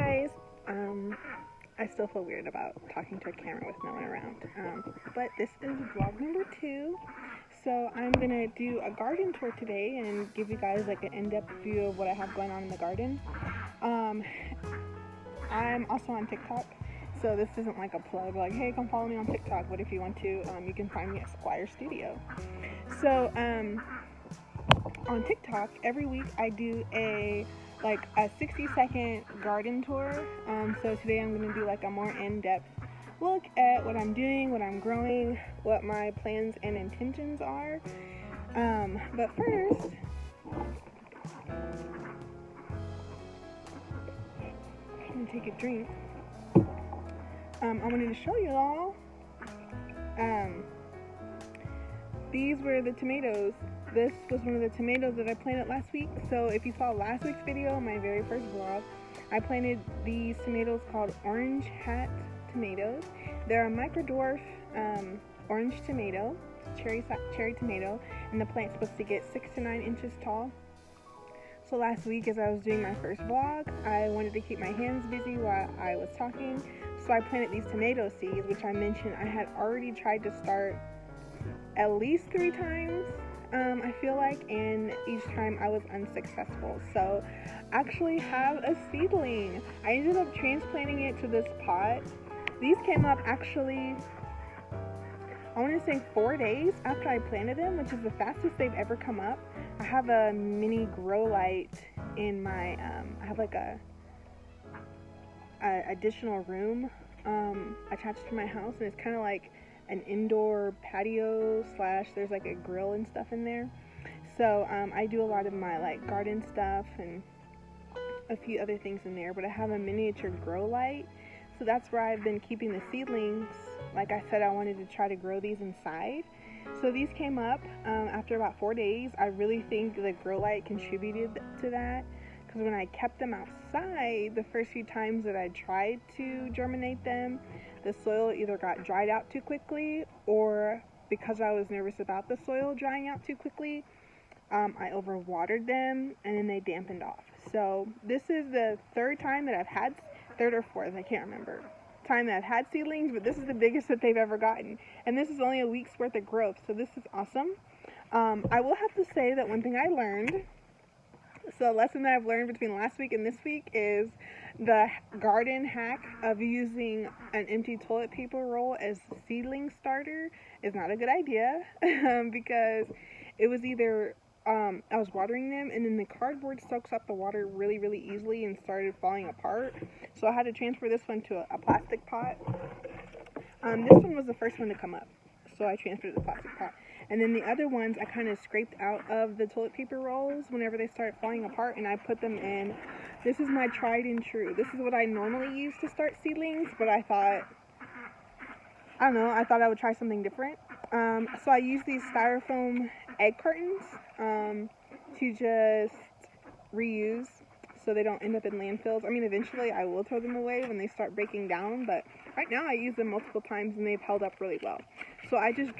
guys. I still feel weird about talking to a camera with no one around. But this is vlog number 2. So I'm gonna do a garden tour today and give you guys like an in-depth view of what I have going on in the garden. I'm also on TikTok. So this isn't like a plug, like, hey, come follow me on TikTok. But if you want to, you can find me at Squire Studio. So, on TikTok, every week I do a 60-second garden tour. So today I'm going to do like a more in-depth look at what I'm doing, what I'm growing, what my plans and intentions are. But first, I'm going to take a drink. I wanted to show you all. These were the tomatoes. This was one of the tomatoes that I planted last week. So if you saw last week's video, my very first vlog, I planted these tomatoes called orange hat tomatoes. They're a micro-dwarf orange tomato, cherry tomato, and the plant's supposed to get 6 to 9 inches tall. So last week, as I was doing my first vlog, I wanted to keep my hands busy while I was talking. So I planted these tomato seeds, which I mentioned I had already tried to start at least 3 times, I feel like, and each time I was unsuccessful. So I actually have a seedling. I ended up transplanting it to this pot. These came up actually, I want to say 4 days after I planted them, which is the fastest they've ever come up. I have a mini grow light in my, I have like a additional room attached to my house, and it's kind of like an indoor patio / there's like a grill and stuff in there. So I do a lot of my like garden stuff and a few other things in there, but I have a miniature grow light, so that's where I've been keeping the seedlings. Like I said, I wanted to try to grow these inside. So these came up after about 4 days. I really think the grow light contributed to that, because when I kept them outside, the first few times that I tried to germinate them, the soil either got dried out too quickly, or because I was nervous about the soil drying out too quickly, I overwatered them and then they dampened off. So this is the third or fourth, I can't remember, time that I've had seedlings, but this is the biggest that they've ever gotten. And this is only a week's worth of growth, so this is awesome. I will have to say that one thing I learned, so a lesson that I've learned between last week and this week, is the garden hack of using an empty toilet paper roll as seedling starter is not a good idea, because it was either I was watering them and then the cardboard soaks up the water really, really easily and started falling apart. So I had to transfer this one to a plastic pot. This one was the first one to come up, so I transferred to the plastic pot. And then the other ones I kind of scraped out of the toilet paper rolls whenever they started falling apart, and I put them in. This is my tried and true. This is what I normally use to start seedlings, but I thought I would try something different. So I use these styrofoam egg cartons to just reuse so they don't end up in landfills. I mean, eventually I will throw them away when they start breaking down, but right now I use them multiple times and they've held up really well. So I just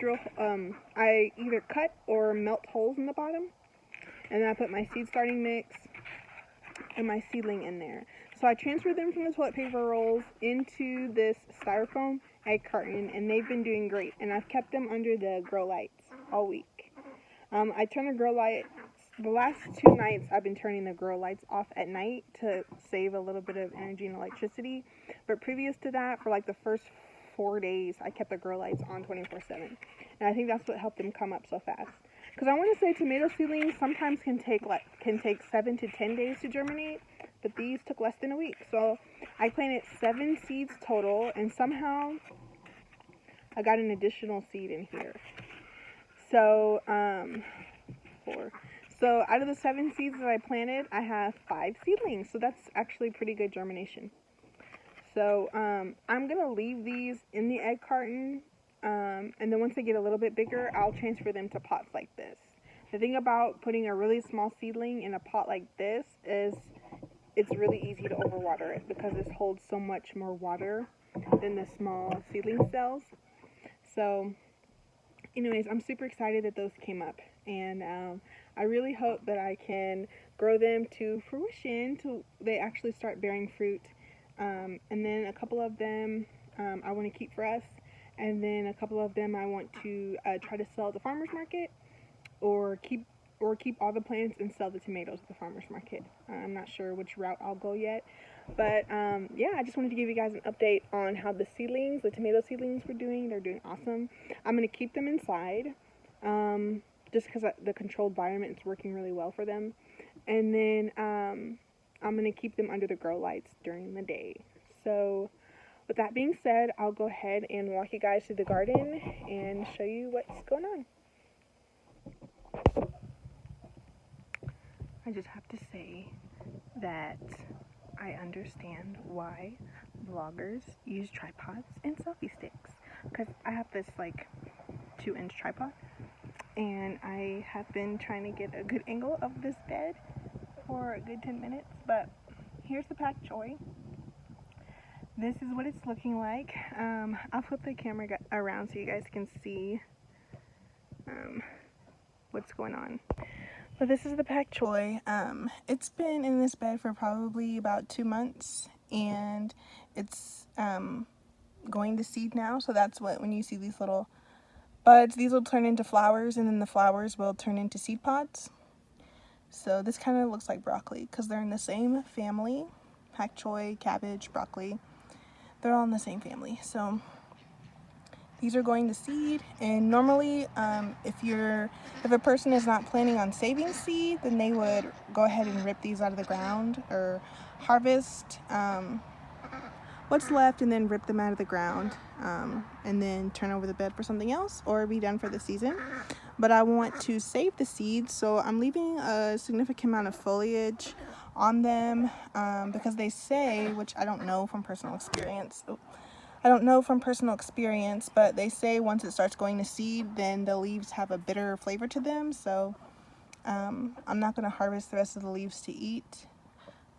I either cut or melt holes in the bottom, and then I put my seed starting mix and my seedling in there. So I transferred them from the toilet paper rolls into this styrofoam egg carton, and they've been doing great. And I've kept them under the grow lights all week. I turn the grow lights, the last 2 nights I've been turning the grow lights off at night to save a little bit of energy and electricity. But previous to that, for like the first 4 days, I kept the grow lights on 24/7. And I think that's what helped them come up so fast. Because I want to say tomato seedlings sometimes can take 7 to 10 days to germinate, but these took less than a week. So I planted 7 seeds total, and somehow I got an additional seed in here. So 4. So out of the 7 seeds that I planted, I have 5 seedlings. So that's actually pretty good germination. So I'm gonna leave these in the egg carton. And then once they get a little bit bigger, I'll transfer them to pots like this. The thing about putting a really small seedling in a pot like this is it's really easy to overwater it, because this holds so much more water than the small seedling cells. So anyways, I'm super excited that those came up, and I really hope that I can grow them to fruition, till they actually start bearing fruit And then a couple of them I want to keep for us, and then a couple of them I want to try to sell at the farmer's market, or keep all the plants and sell the tomatoes at the farmer's market. I'm not sure which route I'll go yet, but yeah, I just wanted to give you guys an update on how the tomato seedlings were doing. They're doing awesome. I'm going to keep them inside just because the controlled environment is working really well for them. And then I'm going to keep them under the grow lights during the day. So with that being said, I'll go ahead and walk you guys through the garden and show you what's going on. I just have to say that I understand why vloggers use tripods and selfie sticks, because I have this like 2-inch tripod and I have been trying to get a good angle of this bed for a good 10 minutes, but here's the pak choi. This is what it's looking like. I'll flip the camera around so you guys can see what's going on. But this is the pak choi. It's been in this bed for probably about 2 months, and it's going to seed now. So that's when you see these little buds, these will turn into flowers, and then the flowers will turn into seed pods. So this kind of looks like broccoli because they're in the same family. Pak choi, cabbage, broccoli, they're all in the same family. So these are going to seed, and normally if a person is not planning on saving seed, then they would go ahead and rip these out of the ground, or harvest what's left and then rip them out of the ground, and then turn over the bed for something else or be done for the season. But I want to save the seeds, so I'm leaving a significant amount of foliage on them, because they say, which I don't know from personal experience, but they say once it starts going to seed, then the leaves have a bitter flavor to them. So I'm not going to harvest the rest of the leaves to eat.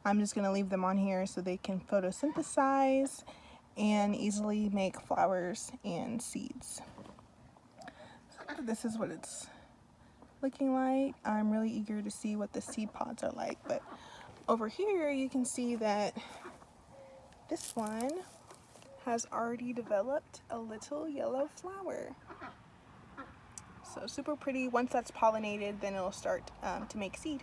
I'm just going to leave them on here so they can photosynthesize and easily make flowers and seeds. So this is what it's looking like. I'm really eager to see what the seed pods are like. But over here you can see that this one has already developed a little yellow flower. So super pretty. Once that's pollinated, then it'll start to make seed.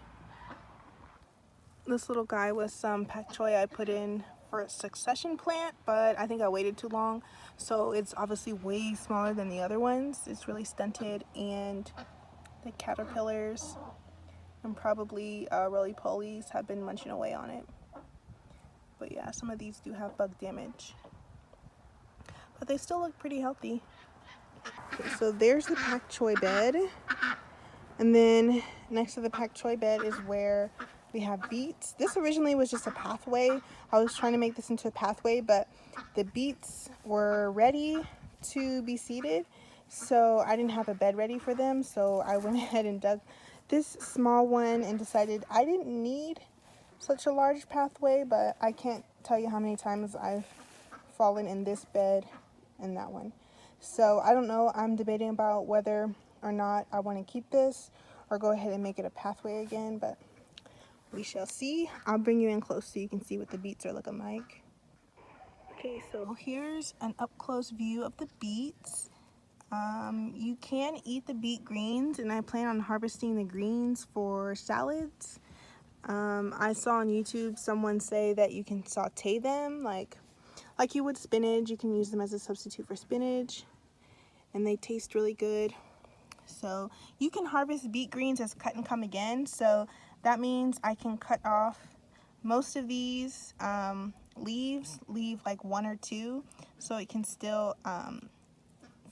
This little guy was some pak choi I put in for a succession plant, but I think I waited too long. So it's obviously way smaller than the other ones. It's really stunted, and the caterpillars and probably roly-polies have been munching away on it. But yeah, some of these do have bug damage, but they still look pretty healthy. Okay, so there's the pak choi bed, and then next to the pak choi bed is where we have beets. This originally was just a pathway. I was trying to make this into a pathway, but the beets were ready to be seeded, so I didn't have a bed ready for them. So I went ahead and dug this small one and decided I didn't need such a large pathway, but I can't tell you how many times I've fallen in this bed and that one. So I don't know. I'm debating about whether or not I want to keep this or go ahead and make it a pathway again, but we shall see. I'll bring you in close so you can see what the beets are looking like. Okay, so here's an up-close view of the beets. You can eat the beet greens, and I plan on harvesting the greens for salads. I saw on YouTube someone say that you can saute them like you would spinach. You can use them as a substitute for spinach, and they taste really good. So you can harvest beet greens as cut and come again. So that means I can cut off most of these leaves, leave like 1 or 2, so it can still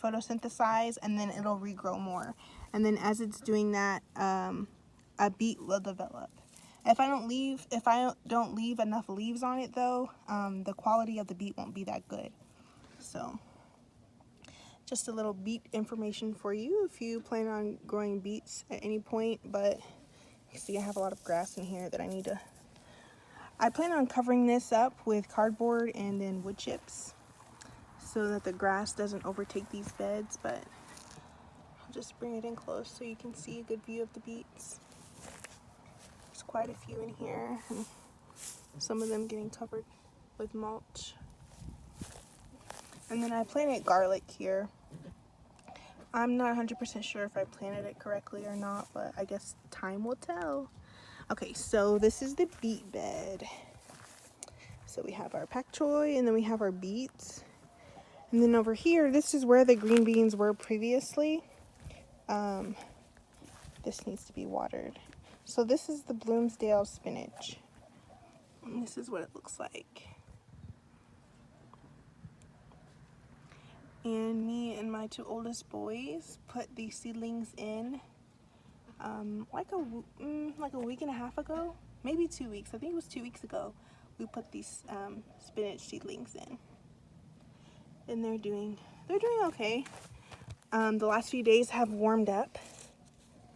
photosynthesize, and then it'll regrow more. And then as it's doing that, a beet will develop. If I don't leave enough leaves on it though, the quality of the beet won't be that good. So just a little beet information for you if you plan on growing beets at any point. But you see I have a lot of grass in here that I plan on covering this up with cardboard and then wood chips so that the grass doesn't overtake these beds. But I'll just bring it in close so you can see a good view of the beets. There's quite a few in here, and some of them getting covered with mulch. And then I planted garlic here. I'm not 100% sure if I planted it correctly or not, but I guess time will tell. Okay, so this is the beet bed. So we have our pak choi, and then we have our beets. And then over here, this is where the green beans were previously. This needs to be watered. So this is the Bloomsdale spinach. And this is what it looks like. And me and my two oldest boys put these seedlings in like a week and a half ago, maybe 2 weeks. I think it was 2 weeks ago. We put these spinach seedlings in, and they're doing okay. The last few days have warmed up,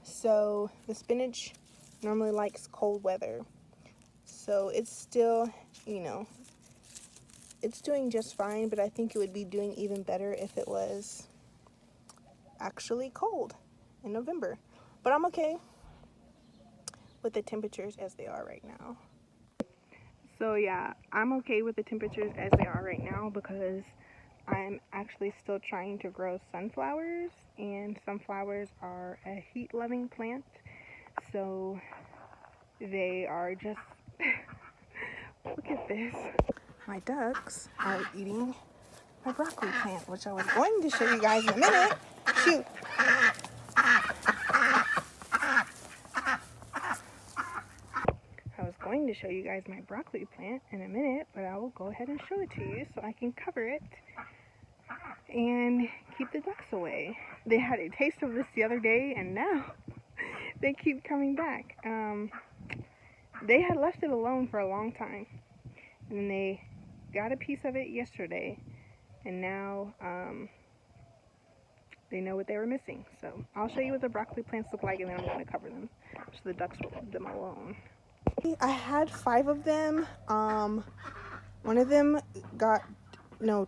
so the spinach normally likes cold weather. So it's still, it's doing just fine, but I think it would be doing even better if it was actually cold in November. But I'm okay with the temperatures as they are right now. So yeah, I'm okay with the temperatures as they are right now because I'm actually still trying to grow sunflowers, and sunflowers are a heat-loving plant, so they are just look at this. My ducks are eating my broccoli plant, which I was going to show you guys in a minute. Shoot. I was going to show you guys my broccoli plant in a minute, but I will go ahead and show it to you so I can cover it and keep the ducks away. They had a taste of this the other day, and now they keep coming back. They had left it alone for a long time, and they got a piece of it yesterday, and now they know what they were missing. So I'll show you what the broccoli plants look like, and then I'm going to cover them so the ducks will leave them alone. I had 5 of them.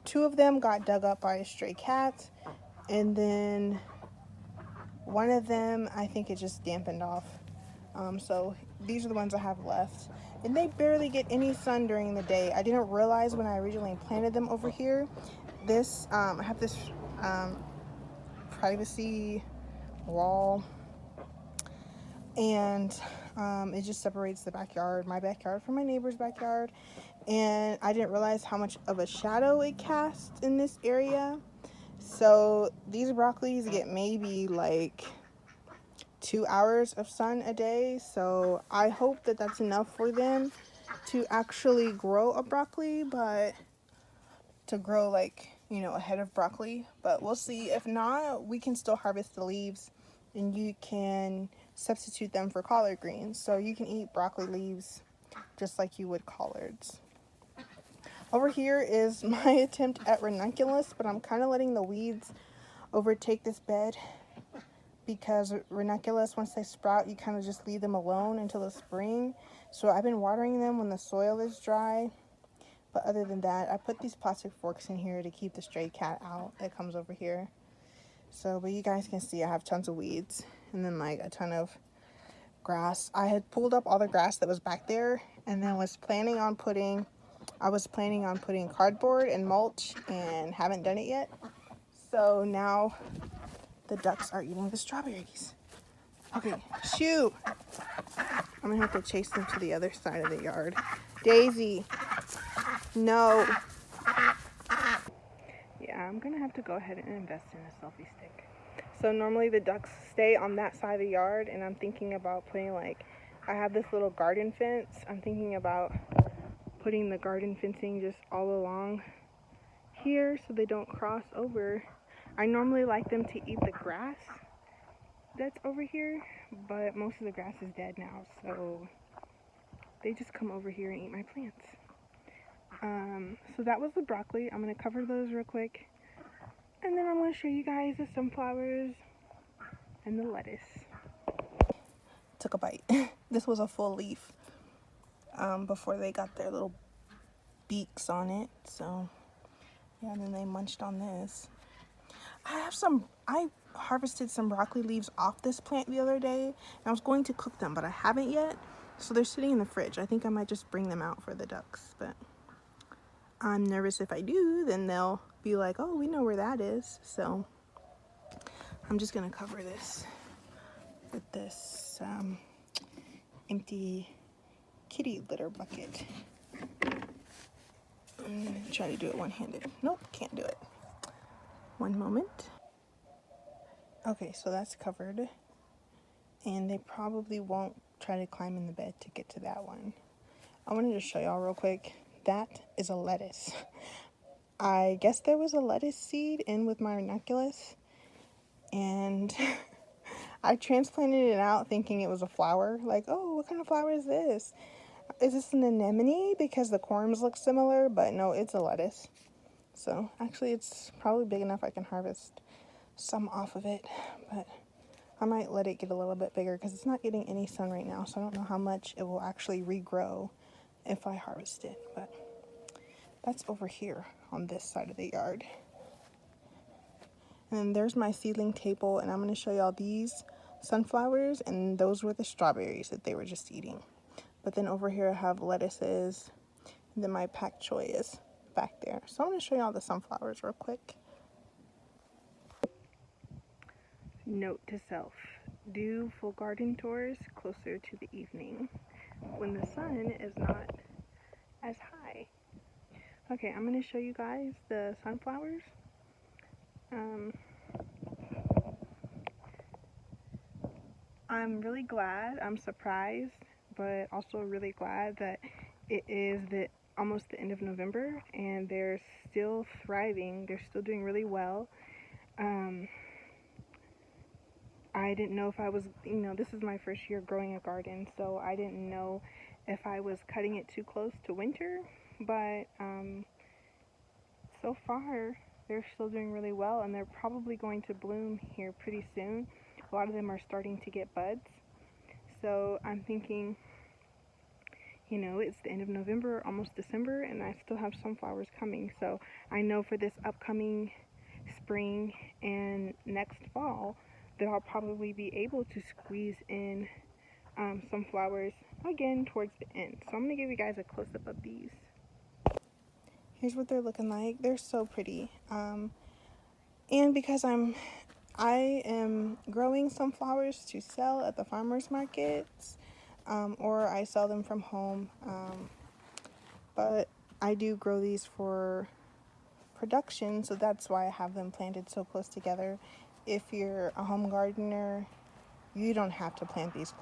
Two of them got dug up by a stray cat, and then one of them, I think it just dampened off. So these are the ones I have left, and they barely get any sun during the day. I didn't realize when I originally planted them over here. I have this privacy wall, and it just separates the backyard, my backyard, from my neighbor's backyard. And I didn't realize how much of a shadow it casts in this area. So these broccolis get maybe like 2 hours of sun a day. So I hope that that's enough for them to actually grow a broccoli, but to grow a head of broccoli. But we'll see. If not, we can still harvest the leaves, and you can substitute them for collard greens. So you can eat broccoli leaves just like you would collards. Over here is my attempt at ranunculus, but I'm kind of letting the weeds overtake this bed because ranunculus, once they sprout, you kind of just leave them alone until the spring. So I've been watering them when the soil is dry. But other than that, I put these plastic forks in here to keep the stray cat out that comes over here. So, but you guys can see I have tons of weeds and then like a ton of grass. I had pulled up all the grass that was back there, and then I was planning on putting cardboard and mulch, and haven't done it yet. So now the ducks are eating the strawberries. Okay, shoot. I'm gonna have to chase them to the other side of the yard. Daisy, no. Yeah, I'm gonna have to go ahead and invest in a selfie stick. So normally the ducks stay on that side of the yard, and I'm thinking about putting I have this little garden fence. I'm thinking about putting the garden fencing just all along here so they don't cross over. I normally like them to eat the grass that's over here, but most of the grass is dead now, so they just come over here and eat my plants. So that was the broccoli. I'm going to cover those real quick, and then I'm going to show you guys the sunflowers and the lettuce. Took a bite. This was a full leaf before they got their little beaks on it. So yeah, and then they munched on this. I harvested some broccoli leaves off this plant the other day, and I was going to cook them, but I haven't yet. So they're sitting in the fridge. I think I might just bring them out for the ducks, but I'm nervous if I do, then they'll be like, oh, we know where that is. So I'm just gonna cover this with this empty kitty litter bucket. I'm trying to do it one-handed. Nope, can't do it. One moment. Okay, so that's covered. And they probably won't try to climb in the bed to get to that one. I wanted to show y'all real quick. That is a lettuce. I guess there was a lettuce seed in with my ranunculus, and I transplanted it out thinking it was a flower. Like, oh, what kind of flower is this? Is this an anemone? Because the corms look similar, but no, it's a lettuce. So actually it's probably big enough I can harvest some off of it, but I might let it get a little bit bigger because it's not getting any sun right now, so I don't know how much it will actually regrow if I harvest it. But that's over here on this side of the yard. And then there's my seedling table, and I'm going to show y'all these sunflowers, and those were the strawberries that they were just eating. But then over here I have lettuces, and then my pak choi is back there. So I'm going to show y'all the sunflowers real quick. Note to self, do full garden tours closer to the evening when the sun is not as high. Okay, I'm going to show you guys the sunflowers. I'm really glad, I'm surprised, but also really glad that it is almost the end of November and they're still thriving. They're still doing really well. I didn't know if I was, this is my first year growing a garden, so I didn't know if I was cutting it too close to winter, but so far they're still doing really well, and they're probably going to bloom here pretty soon. A lot of them are starting to get buds, so I'm thinking, it's the end of November, almost December, and I still have sunflowers coming, so I know for this upcoming spring and next fall that I'll probably be able to squeeze in some flowers again towards the end. So I'm going to give you guys a close-up of these. Here's what they're looking like. They're so pretty. And because I am growing some flowers to sell at the farmers markets, or I sell them from home, but I do grow these for production, so that's why I have them planted so close together. If you're a home gardener, you don't have to plant these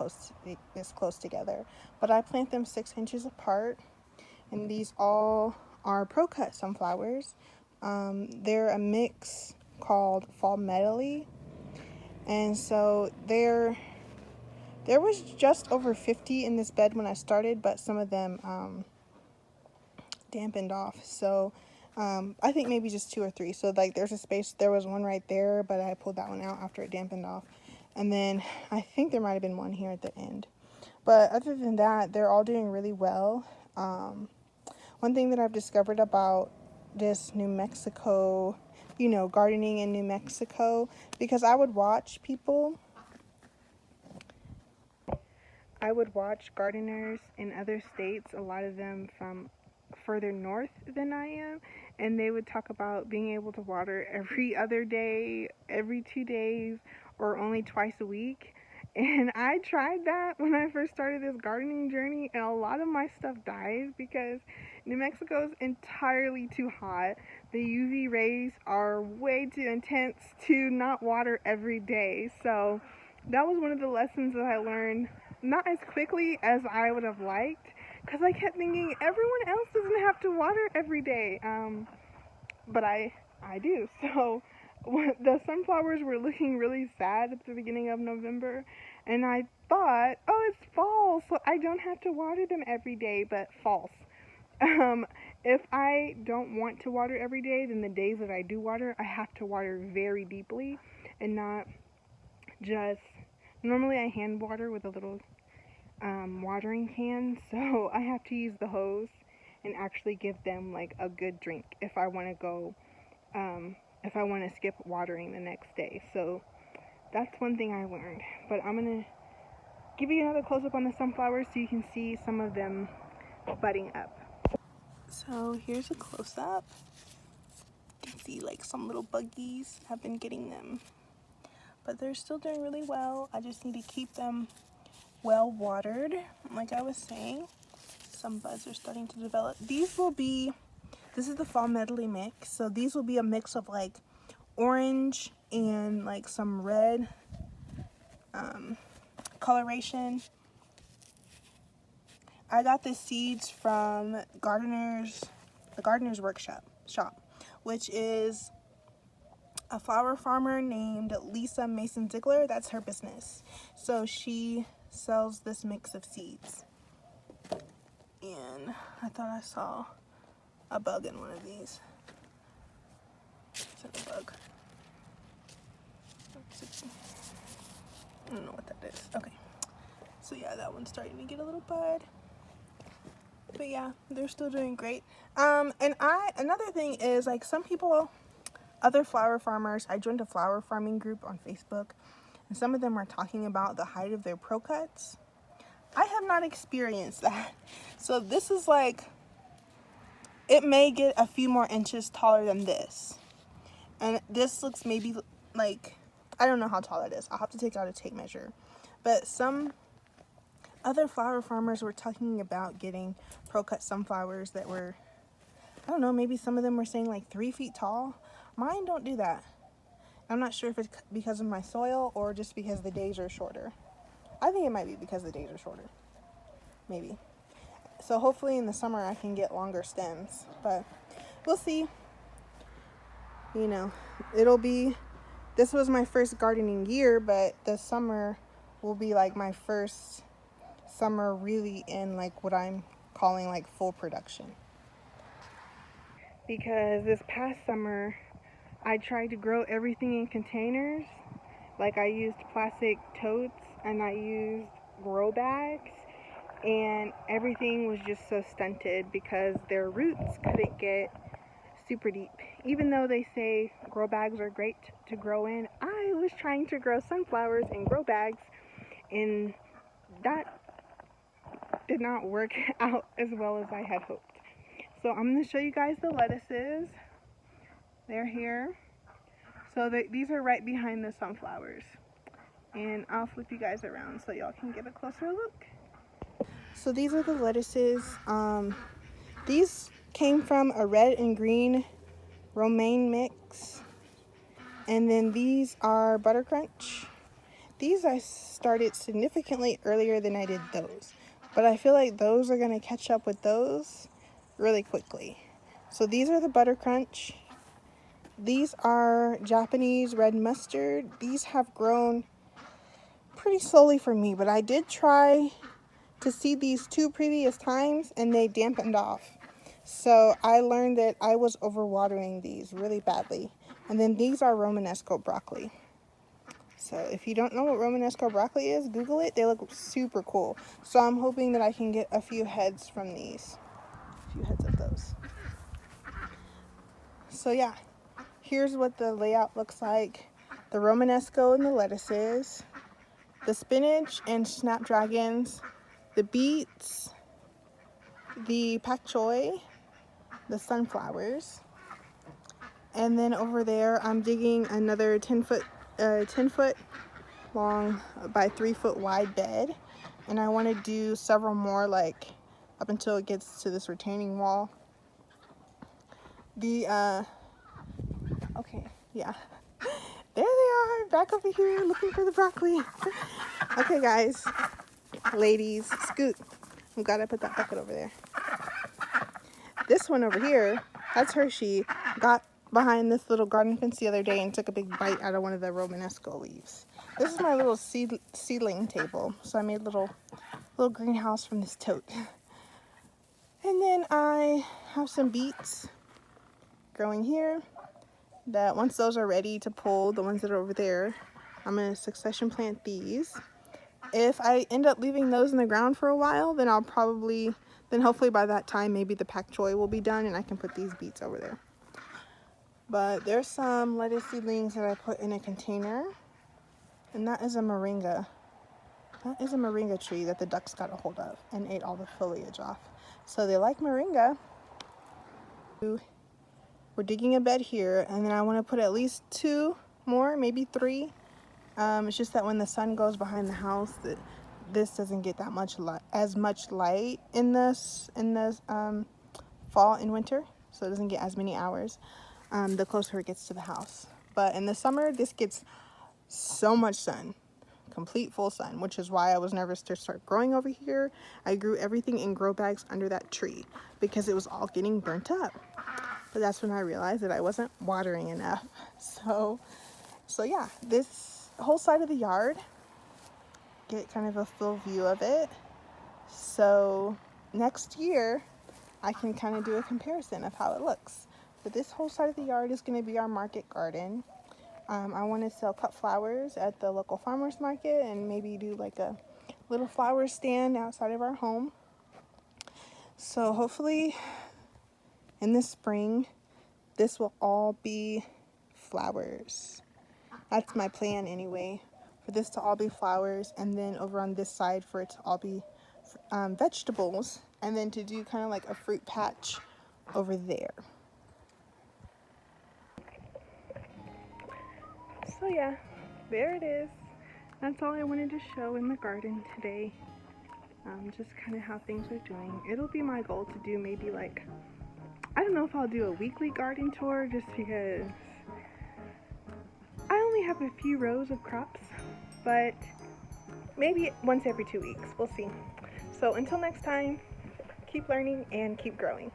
this close together, but I plant them 6 inches apart, and these all are pro-cut sunflowers. They're a mix called Fall Medley, and so there was just over 50 in this bed when I started, but some of them dampened off, so I think maybe just 2 or 3. So like there's a space, there was one right there, but I pulled that one out after it dampened off, and then I think there might have been one here at the end. But other than that, they're all doing really well. One thing that I've discovered about this New Mexico, gardening in New Mexico, because I would watch gardeners in other states, a lot of them from further north than I am, and they would talk about being able to water every other day, every 2 days, or only twice a week. And I tried that when I first started this gardening journey, and a lot of my stuff died because New Mexico is entirely too hot. The UV rays are way too intense to not water every day. So that was one of the lessons that I learned, not as quickly as I would have liked, because I kept thinking everyone else doesn't have to water every day, but I do. So the sunflowers were looking really sad at the beginning of November, and I thought, oh, it's fall, so I don't have to water them every day, but false. If I don't want to water every day, then the days that I do water, I have to water very deeply and not just, normally I hand water with a little watering can, so I have to use the hose and actually give them like a good drink if I want to go, if I want to skip watering the next day. So that's one thing I learned. But I'm going to give you another close-up on the sunflowers so you can see some of them budding up. So here's a close-up. You can see like some little buggies. I've been getting them, but they're still doing really well. I just need to keep them well watered. Like I was saying, some buds are starting to develop. This is the fall medley mix. So these will be a mix of like orange and like some red coloration. I got the seeds from the Gardener's Workshop shop, which is a flower farmer named Lisa Mason Ziegler. That's her business. So she sells this mix of seeds. And I thought I saw a bug in one of these. Is that a bug? I don't know what that is. Okay. So yeah, that one's starting to get a little bud. But yeah, they're still doing great. Another thing is like some people, other flower farmers, I joined a flower farming group on Facebook, and some of them are talking about the height of their pro cuts. I have not experienced that. So this is like, it may get a few more inches taller than this. And this looks maybe like, I don't know how tall it is. I'll have to take out a tape measure. But some other flower farmers were talking about getting pro cut sunflowers that were, I don't know, maybe some of them were saying like 3 feet tall. Mine don't do that. I'm not sure if it's because of my soil or just because the days are shorter. I think it might be because the days are shorter. Maybe. So hopefully in the summer I can get longer stems, but we'll see. You know, this was my first gardening year, but the summer will be like my first summer really in like what I'm calling like full production. Because this past summer I tried to grow everything in containers. Like I used plastic totes and I used grow bags, and everything was just so stunted because their roots couldn't get super deep. Even though they say grow bags are great to grow in, I was trying to grow sunflowers in grow bags, and that did not work out as well as I had hoped. So I'm going to show you guys the lettuces. They're here. So these are right behind the sunflowers. And I'll flip you guys around so y'all can get a closer look. So these are the lettuces. These came from a red and green romaine mix. And then these are butter crunch. These I started significantly earlier than I did those. But I feel like those are going to catch up with those really quickly. So these are the butter crunch. These are Japanese red mustard. These have grown pretty slowly for me, but I did try to seed these 2 previous times and they dampened off. So I learned that I was overwatering these really badly. And then these are Romanesco broccoli. So if you don't know what Romanesco broccoli is, Google it. They look super cool. So I'm hoping that I can get a few heads from these. A few heads of those. So yeah, here's what the layout looks like. The Romanesco and the lettuces, the spinach and snapdragons, the beets, the pak choi, the sunflowers, and then over there I'm digging another 10 foot long by 3 foot wide bed, and I want to do several more, like up until it gets to this retaining wall. Okay, yeah, there they are, back over here looking for the broccoli. Okay guys, ladies, scoot. I'm glad I put that bucket over there. This one over here, that's Hershey, got behind this little garden fence the other day and took a big bite out of one of the Romanesco leaves. This is my little seedling table. So I made a little greenhouse from this tote. And then I have some beets growing here that once those are ready to pull, the ones that are over there, I'm going to succession plant these. If I end up leaving those in the ground for a while, then hopefully by that time, maybe the pak choi will be done and I can put these beets over there. But there's some lettuce seedlings that I put in a container, and that is a moringa. That is a moringa tree that the ducks got a hold of and ate all the foliage off. So they like moringa. We're digging a bed here, and then I want to put at least 2 more, maybe 3. It's just that when the sun goes behind the house, this doesn't get that much as much light in this fall and winter, so it doesn't get as many hours the closer it gets to the house. But in the summer, this gets so much sun, complete full sun, which is why I was nervous to start growing over here. I grew everything in grow bags under that tree because it was all getting burnt up. But that's when I realized that I wasn't watering enough. So yeah, this whole side of the yard, get kind of a full view of it. So next year, I can kind of do a comparison of how it looks. But this whole side of the yard is going to be our market garden. I want to sell cut flowers at the local farmers market and maybe do like a little flower stand outside of our home. So hopefully in the spring, this will all be flowers. That's my plan anyway, for this to all be flowers, and then over on this side for it to all be vegetables, and then to do kind of like a fruit patch over there. So yeah, there it is. That's all I wanted to show in the garden today. Just kind of how things are doing. It'll be my goal to do maybe like, I don't know if I'll do a weekly garden tour, just because I only have a few rows of crops, but maybe once every 2 weeks. We'll see. So until next time, keep learning and keep growing.